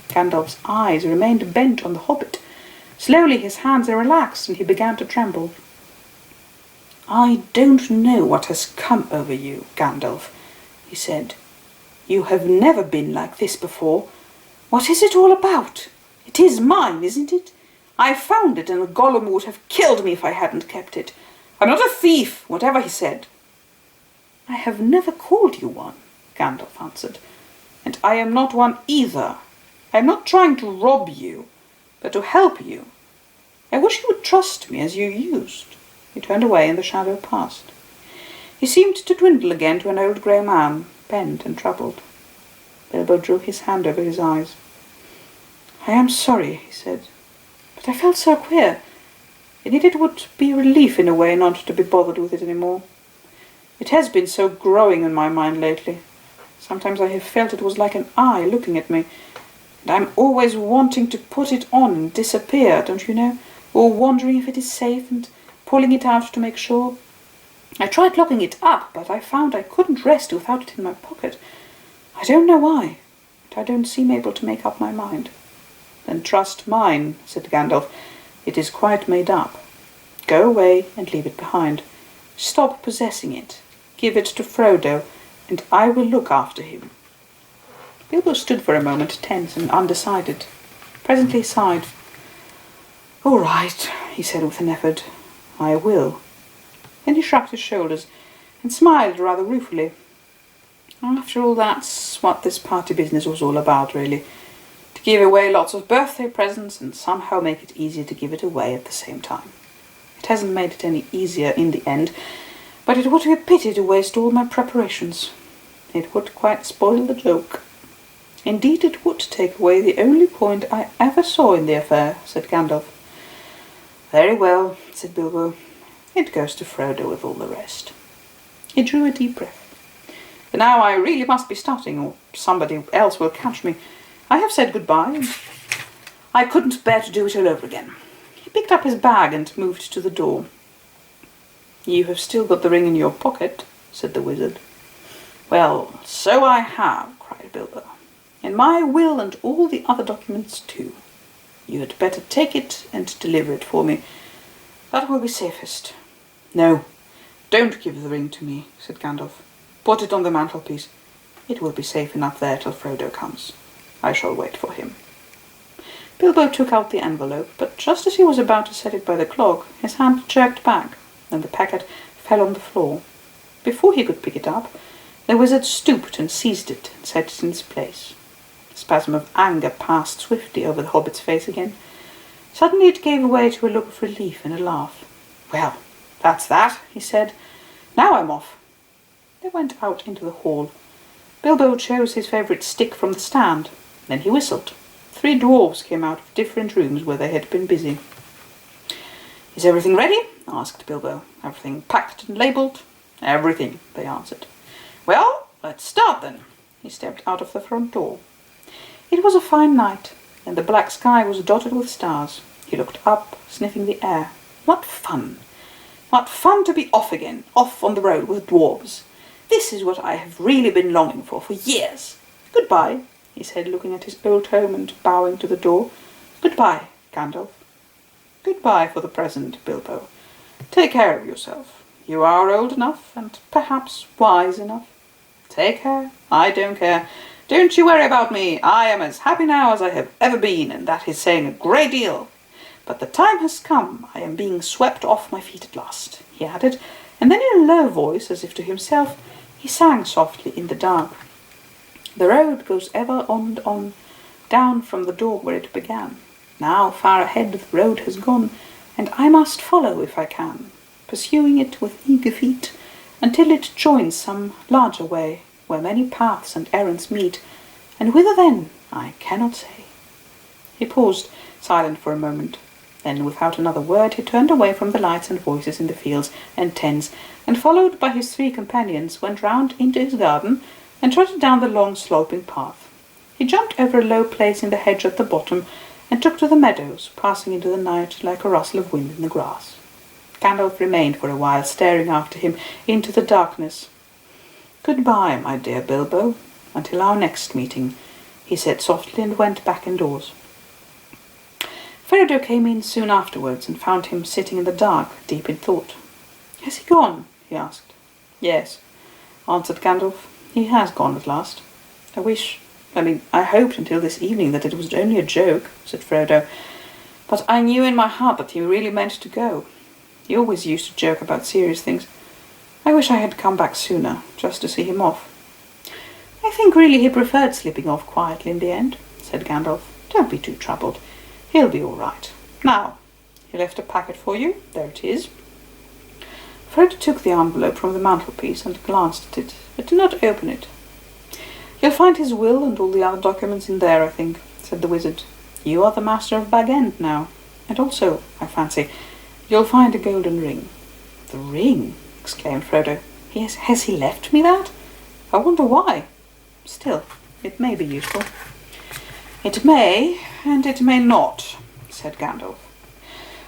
Gandalf's eyes remained bent on the hobbit. Slowly his hands relaxed, and he began to tremble. I don't know what has come over you, Gandalf, he said. You have never been like this before. What is it all about? It is mine, isn't it? I found it, and Gollum would have killed me if I hadn't kept it. I'm not a thief, whatever he said. I have never called you one, Gandalf answered, and I am not one either. I am not trying to rob you, but to help you. I wish you would trust me as you used. He turned away, and the shadow passed. He seemed to dwindle again to an old grey man, bent and troubled. Bilbo drew his hand over his eyes. I am sorry, he said, but I felt so queer. Indeed, it would be relief in a way not to be bothered with it any more. It has been so growing on my mind lately. Sometimes I have felt it was like an eye looking at me. And I'm always wanting to put it on and disappear, don't you know? Or wondering if it is safe and pulling it out to make sure. I tried locking it up, but I found I couldn't rest without it in my pocket. I don't know why, but I don't seem able to make up my mind. Then trust mine, said Gandalf. It is quite made up. Go away and leave it behind. Stop possessing it. Give it to Frodo, and I will look after him. Bilbo stood for a moment tense and undecided. Presently he sighed. All right, he said with an effort. I will. Then he shrugged his shoulders and smiled rather ruefully. After all, that's what this party business was all about, really. To give away lots of birthday presents and somehow make it easier to give it away at the same time. It hasn't made it any easier in the end, but it would be a pity to waste all my preparations. It would quite spoil the joke. Indeed, it would take away the only point I ever saw in the affair, said Gandalf. Very well, said Bilbo. It goes to Frodo with all the rest. He drew a deep breath. But now I really must be starting, or somebody else will catch me. I have said goodbye, and I couldn't bear to do it all over again. He picked up his bag and moved to the door. You have still got the ring in your pocket, said the wizard. Well, so I have, cried Bilbo. And my will and all the other documents too. You had better take it and deliver it for me. That will be safest. No, don't give the ring to me, said Gandalf. Put it on the mantelpiece. It will be safe enough there till Frodo comes. I shall wait for him. Bilbo took out the envelope, but just as he was about to set it by the clock, his hand jerked back, and the packet fell on the floor. Before he could pick it up, the wizard stooped and seized it and set it in its place. A spasm of anger passed swiftly over the hobbit's face again. Suddenly it gave way to a look of relief and a laugh. Well, that's that, he said. Now I'm off. They went out into the hall. Bilbo chose his favourite stick from the stand. Then he whistled. 3 dwarfs came out of different rooms where they had been busy. Is everything ready? Asked Bilbo. Everything packed and labelled? Everything, they answered. Well, let's start then. He stepped out of the front door. It was a fine night, and the black sky was dotted with stars. He looked up, sniffing the air. What fun! What fun to be off again, off on the road with dwarves. This is what I have really been longing for years. Goodbye, he said, looking at his old home and bowing to the door. Goodbye, Gandalf. Goodbye for the present, Bilbo. Take care of yourself. You are old enough, and perhaps wise enough. Take care. I don't care. Don't you worry about me. I am as happy now as I have ever been, and that is saying a great deal. But the time has come. I am being swept off my feet at last, he added, and then in a low voice, as if to himself, he sang softly in the dark. The road goes ever on and on, down from the door where it began. Now far ahead the road has gone, and I must follow if I can, pursuing it with eager feet, until it joins some larger way, where many paths and errands meet, and whither then I cannot say. He paused, silent for a moment. Then, without another word, he turned away from the lights and voices in the fields and tents, and followed by his 3 companions, went round into his garden, and trotted down the long sloping path. He jumped over a low place in the hedge at the bottom, and took to the meadows, passing into the night like a rustle of wind in the grass. Gandalf remained for a while, staring after him into the darkness. Goodbye, my dear Bilbo, until our next meeting, he said softly, and went back indoors. Frodo came in soon afterwards, and found him sitting in the dark, deep in thought. Has he gone? He asked. Yes, answered Gandalf. He has gone at last. I hoped until this evening that it was only a joke, said Frodo, but I knew in my heart that he really meant to go. He always used to joke about serious things. I wish I had come back sooner, just to see him off. I think really he preferred slipping off quietly in the end, said Gandalf. Don't be too troubled. He'll be all right. Now, he left a packet for you. There it is. Frodo took the envelope from the mantelpiece and glanced at it, but did not open it. You'll find his will and all the other documents in there, I think, said the wizard. You are the master of Bag End now, and also, I fancy, you'll find a golden ring. The ring? Exclaimed Frodo. Has he left me that? I wonder why. Still, it may be useful. "It may, and it may not," said Gandalf.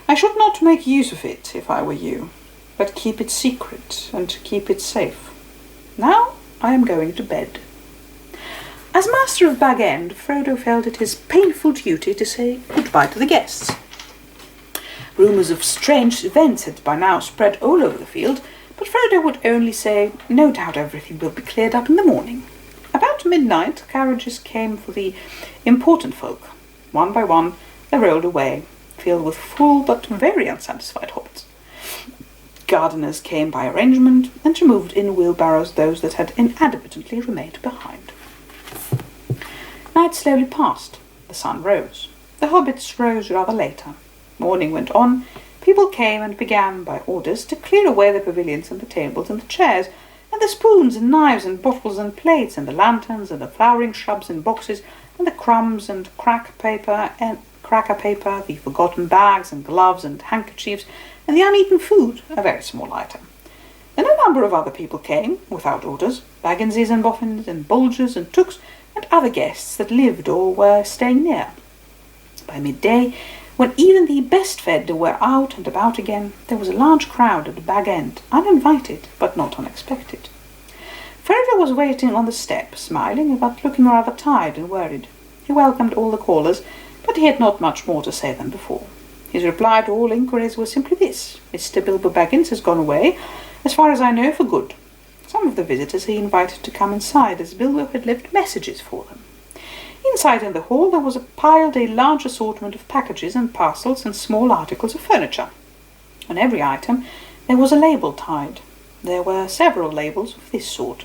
"I should not make use of it, if I were you, but keep it secret and keep it safe. Now I am going to bed." As Master of Bag End, Frodo felt it his painful duty to say goodbye to the guests. Rumours of strange events had by now spread all over the field, but Frodo would only say, "No doubt everything will be cleared up in the morning." About midnight, carriages came for the important folk. One by one, they rolled away, filled with full but very unsatisfied hobbits. Gardeners came by arrangement and removed in wheelbarrows those that had inadvertently remained behind. Night slowly passed. The sun rose. The hobbits rose rather later. Morning went on. People came and began, by orders, to clear away the pavilions and the tables and the chairs, and the spoons and knives and bottles and plates, and the lanterns and the flowering shrubs in boxes, and the crumbs and cracker paper, the forgotten bags and gloves and handkerchiefs, and the uneaten food, a very small item. Then a number of other people came, without orders, Bagginses and Boffins and Bolgers and Tooks, and other guests that lived or were staying near. By midday, when even the best-fed were out and about again, there was a large crowd at Bag End, uninvited but not unexpected. Frodo was waiting on the step, smiling, but looking rather tired and worried. He welcomed all the callers, but he had not much more to say than before. His reply to all inquiries was simply this: "Mr. Bilbo Baggins has gone away, as far as I know, for good." Some of the visitors he invited to come inside, as Bilbo had left messages for them. Inside in the hall there was piled a large assortment of packages and parcels and small articles of furniture. On every item there was a label tied. There were several labels of this sort: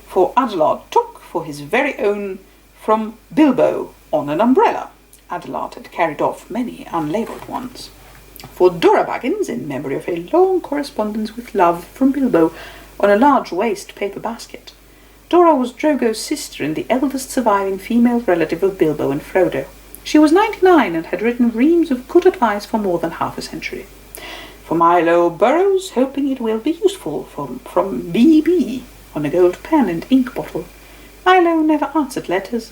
"For Adelard Took, for his very own, from Bilbo, on an umbrella." Adelard had carried off many unlabelled ones. "For Dora Baggins, in memory of a long correspondence with love, from Bilbo, on a large waste paper basket." Dora was Drogo's sister and the eldest surviving female relative of Bilbo and Frodo. She was 99 and had written reams of good advice for more than half a century. "For Milo Burrows, hoping it will be useful, from B.B. on a gold pen and ink bottle." Milo never answered letters.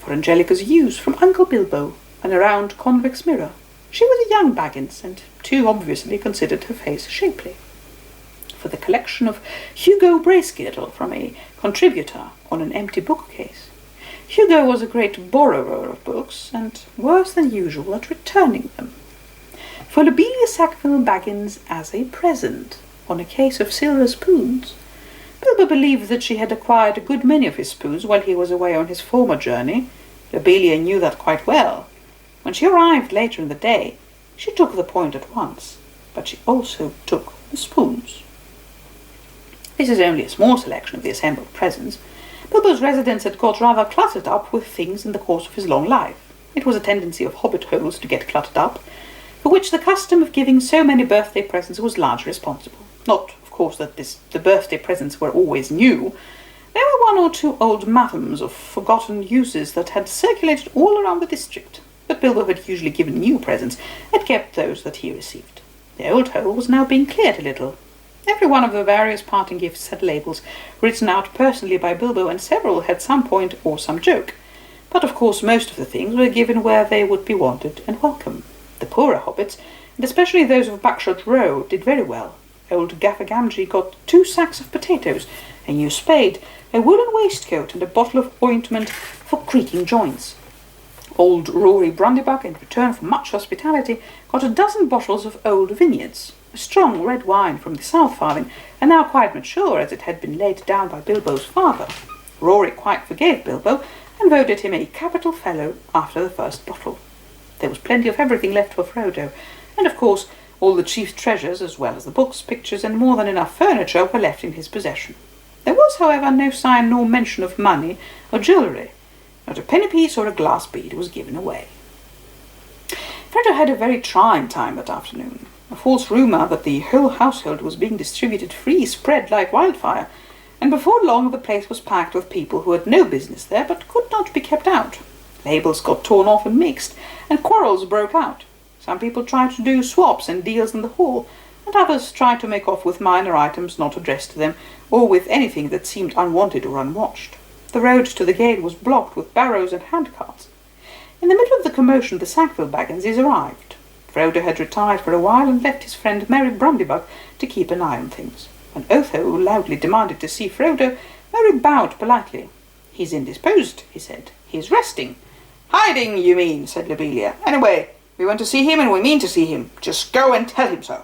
"For Angelica's use, from Uncle Bilbo, on a round convex mirror." She was a young Baggins, and too obviously considered her face shapely. For the collection of Hugo Bracegirdle, from a contributor, on an empty bookcase. Hugo was a great borrower of books, and worse than usual at returning them. For Lobelia Sackville Baggins as a present, on a case of silver spoons. Bilbo believed that she had acquired a good many of his spoons while he was away on his former journey. Lobelia knew that quite well. When she arrived later in the day, she took the point at once, but she also took the spoons. This is only a small selection of the assembled presents. Bilbo's residence had got rather cluttered up with things in the course of his long life. It was a tendency of hobbit holes to get cluttered up, for which the custom of giving so many birthday presents was largely responsible. Not, of course, that the birthday presents were always new. There were one or two old mathoms of forgotten uses that had circulated all around the district, but Bilbo had usually given new presents and kept those that he received. The old hole was now being cleared a little. Every one of the various parting gifts had labels written out personally by Bilbo, and several had some point or some joke. But of course most of the things were given where they would be wanted and welcome. The poorer hobbits, and especially those of Buckshot Row, did very well. Old Gaffer Gamgee got 2 sacks of potatoes, a new spade, a woolen waistcoat, and a bottle of ointment for creaking joints. Old Rory Brundybuck, in return for much hospitality, got a dozen bottles of old vineyards, a strong red wine from the South Farthing, and now quite mature as it had been laid down by Bilbo's father. Rory quite forgave Bilbo and voted him a capital fellow after the first bottle. There was plenty of everything left for Frodo, and of course all the chief treasures, as well as the books, pictures, and more than enough furniture, were left in his possession. There was, however, no sign nor mention of money or jewellery. Not a penny piece or a glass bead was given away. Frodo had a very trying time that afternoon. A false rumour that the whole household was being distributed free spread like wildfire, and before long the place was packed with people who had no business there but could not be kept out. Labels got torn off and mixed, and quarrels broke out. Some people tried to do swaps and deals in the hall, and others tried to make off with minor items not addressed to them, or with anything that seemed unwanted or unwatched. The road to the gate was blocked with barrows and handcarts. In the middle of the commotion, the Sackville Bagginses arrived. Frodo had retired for a while and left his friend Merry Brundybuck to keep an eye on things. When Otho loudly demanded to see Frodo, Merry bowed politely. "He's indisposed," he said. "He's resting." "Hiding, you mean," said Lobelia. "Anyway, we want to see him and we mean to see him. Just go and tell him so."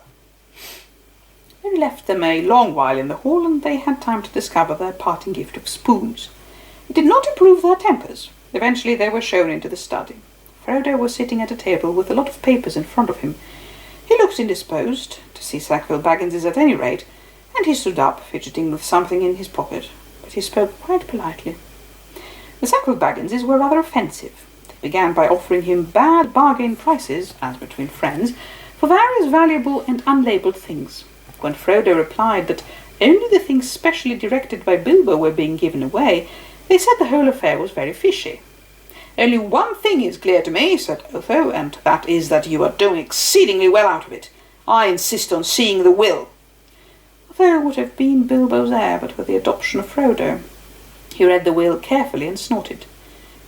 Merry left them a long while in the hall, and they had time to discover their parting gift of spoons. It did not improve their tempers. Eventually they were shown into the study. Frodo was sitting at a table with a lot of papers in front of him. He looked indisposed, to see Sackville Bagginses at any rate, and he stood up, fidgeting with something in his pocket. But he spoke quite politely. The Sackville Bagginses were rather offensive. They began by offering him bad bargain prices, as between friends, for various valuable and unlabelled things. When Frodo replied that only the things specially directed by Bilbo were being given away, they said the whole affair was very fishy. "Only one thing is clear to me," said Otho, "and that is that you are doing exceedingly well out of it. I insist on seeing the will." Otho would have been Bilbo's heir but for the adoption of Frodo. He read the will carefully and snorted.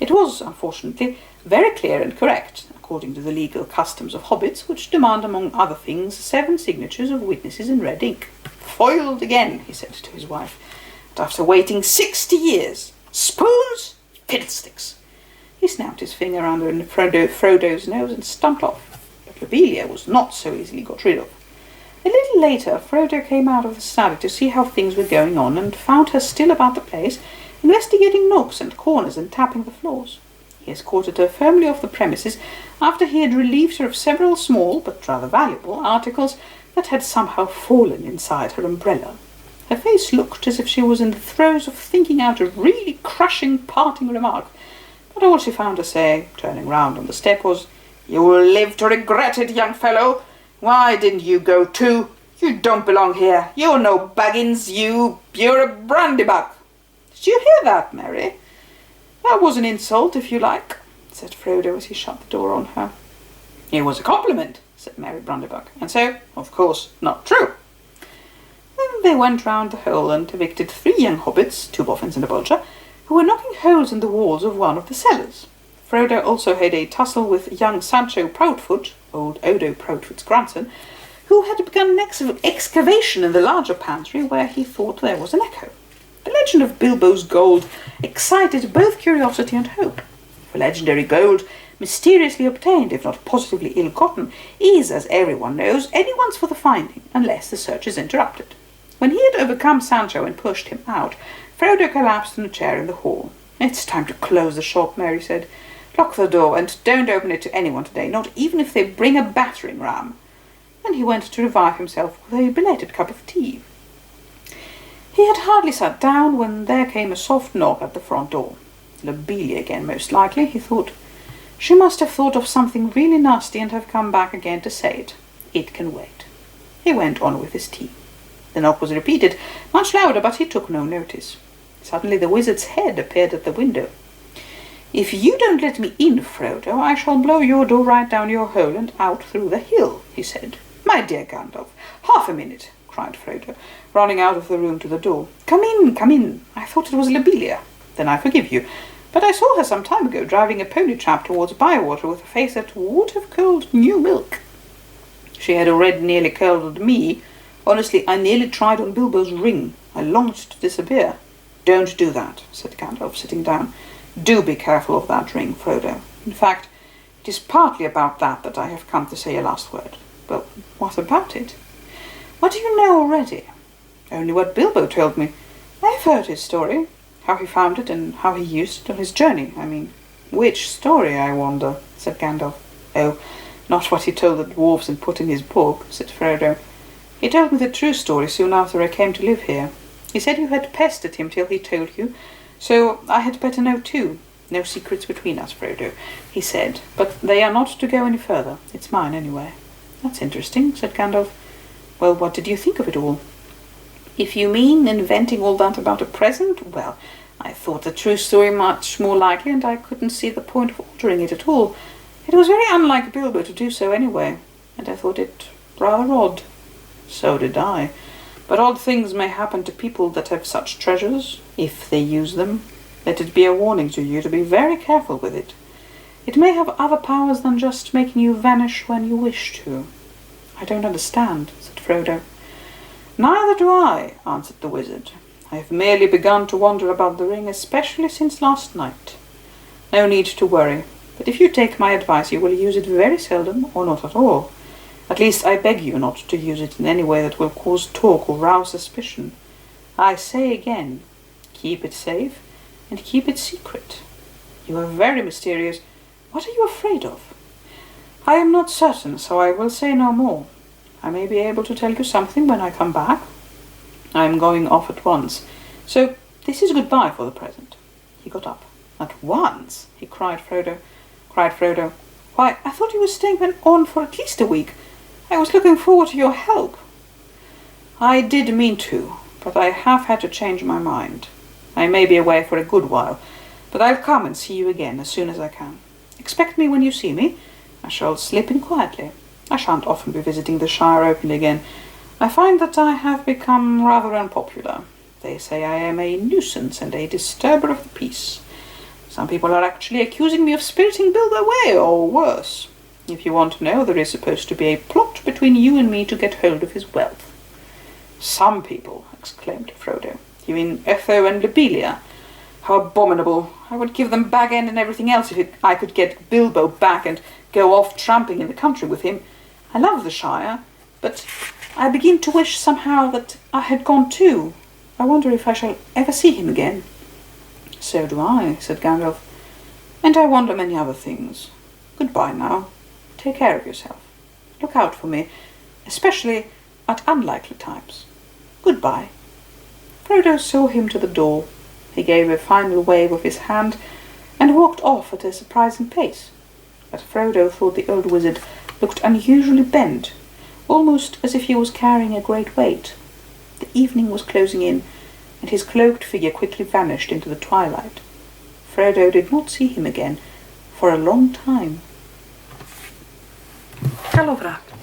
It was, unfortunately, very clear and correct, according to the legal customs of hobbits, which demand, among other things, 7 signatures of witnesses in red ink. "Foiled again," he said to his wife, "and after waiting 60 years. Spoons? Fiddlesticks!" He snapped his finger under Frodo's nose and stumped off. But Lobelia was not so easily got rid of. A little later, Frodo came out of the study to see how things were going on, and found her still about the place, investigating nooks and corners and tapping the floors. He escorted her firmly off the premises after he had relieved her of several small, but rather valuable, articles that had somehow fallen inside her umbrella. Her face looked as if she was in the throes of thinking out a really crushing parting remark, but all she found to say, turning round on the step, was, "You will live to regret it, young fellow. Why didn't you go too? You don't belong here. You're no Baggins, you're a Brandybuck." "Did you hear that, Mary? That was an insult, if you like," said Frodo as he shut the door on her. "It was a compliment," said Merry Brundybuck, "and so, of course, not true." Then they went round the hole and evicted 3 young hobbits, 2 boffins and a bolger, who were knocking holes in the walls of one of the cellars. Frodo also had a tussle with young Sancho Proudfoot, old Odo Proudfoot's grandson, who had begun an excavation in the larger pantry where he thought there was an echo. The legend of Bilbo's gold excited both curiosity and hope. For legendary gold, mysteriously obtained, if not positively ill-gotten, is, as everyone knows, anyone's for the finding, unless the search is interrupted. When he had overcome Sancho and pushed him out, Frodo collapsed in a chair in the hall. "It's time to close the shop," Merry said. "Lock the door, and don't open it to anyone today, not even if they bring a battering ram." Then he went to revive himself with a belated cup of tea. He had hardly sat down when there came a soft knock at the front door. Lobelia again, most likely, he thought. She must have thought of something really nasty and have come back again to say it. It can wait. He went on with his tea. The knock was repeated, much louder, but he took no notice. Suddenly the wizard's head appeared at the window. "If you don't let me in, Frodo, I shall blow your door right down your hole and out through the hill," he said. "My dear Gandalf, half a minute," cried Frodo, running out of the room to the door. Come in. I thought it was Lobelia." "Then I forgive you. But I saw her some time ago driving a pony trap towards Bywater with a face that would have curled new milk." "She had already nearly curled me. Honestly, I nearly tried on Bilbo's ring. I longed to disappear." "Don't do that," said Gandalf, sitting down. "Do be careful of that ring, Frodo. In fact, it is partly about that I have come to say a last word." "But what about it?" "What do you know already?" "Only what Bilbo told me. I have heard his story. How he found it and how he used it on his journey, I mean." "Which story, I wonder?" said Gandalf. "Oh, not what he told the dwarfs and put in his book," said Frodo. "He told me the true story soon after I came to live here. He said you had pestered him till he told you, so I had better know too. No secrets between us, Frodo," he said, "but they are not to go any further. It's mine, anyway." "That's interesting," said Gandalf. "Well, what did you think of it all?" "If you mean inventing all that about a present, well, I thought the true story much more likely, and I couldn't see the point of altering it at all. It was very unlike Bilbo to do so anyway, and I thought it rather odd." "So did I. But odd things may happen to people that have such treasures, if they use them. Let it be a warning to you to be very careful with it. It may have other powers than just making you vanish when you wish to." "I don't understand," said Frodo. "Neither do I," answered the wizard. "I have merely begun to wonder about the ring, especially since last night. No need to worry, but if you take my advice you will use it very seldom or not at all. At least I beg you not to use it in any way that will cause talk or rouse suspicion. I say again, keep it safe and keep it secret. You are very mysterious. What are you afraid of?" "I am not certain, so I will say no more. I may be able to tell you something when I come back. I am going off at once, so this is goodbye for the present." He got up. "At once?" cried Frodo. "Why, I thought you were staying on for at least a week. I was looking forward to your help." "I did mean to, but I have had to change my mind. I may be away for a good while, but I'll come and see you again as soon as I can. Expect me when you see me. I shall slip in quietly. I shan't often be visiting the Shire openly again. I find that I have become rather unpopular. They say I am a nuisance and a disturber of the peace. Some people are actually accusing me of spiriting Bilbo away, or worse. If you want to know, there is supposed to be a plot between you and me to get hold of his wealth." "Some people!" exclaimed Frodo. "You mean L.E.A and L.E.A? How abominable! I would give them Bag End and everything else if I could get Bilbo back and go off tramping in the country with him. I love the Shire, but I begin to wish somehow that I had gone too. I wonder if I shall ever see him again." "So do I," said Gandalf, "and I wonder many other things. Goodbye now. Take care of yourself. Look out for me, especially at unlikely times. Goodbye." Frodo saw him to the door. He gave a final wave of his hand and walked off at a surprising pace. But Frodo thought the old wizard looked unusually bent, almost as if he was carrying a great weight. The evening was closing in, and his cloaked figure quickly vanished into the twilight. Frodo did not see him again for a long time. Καλό βράδυ.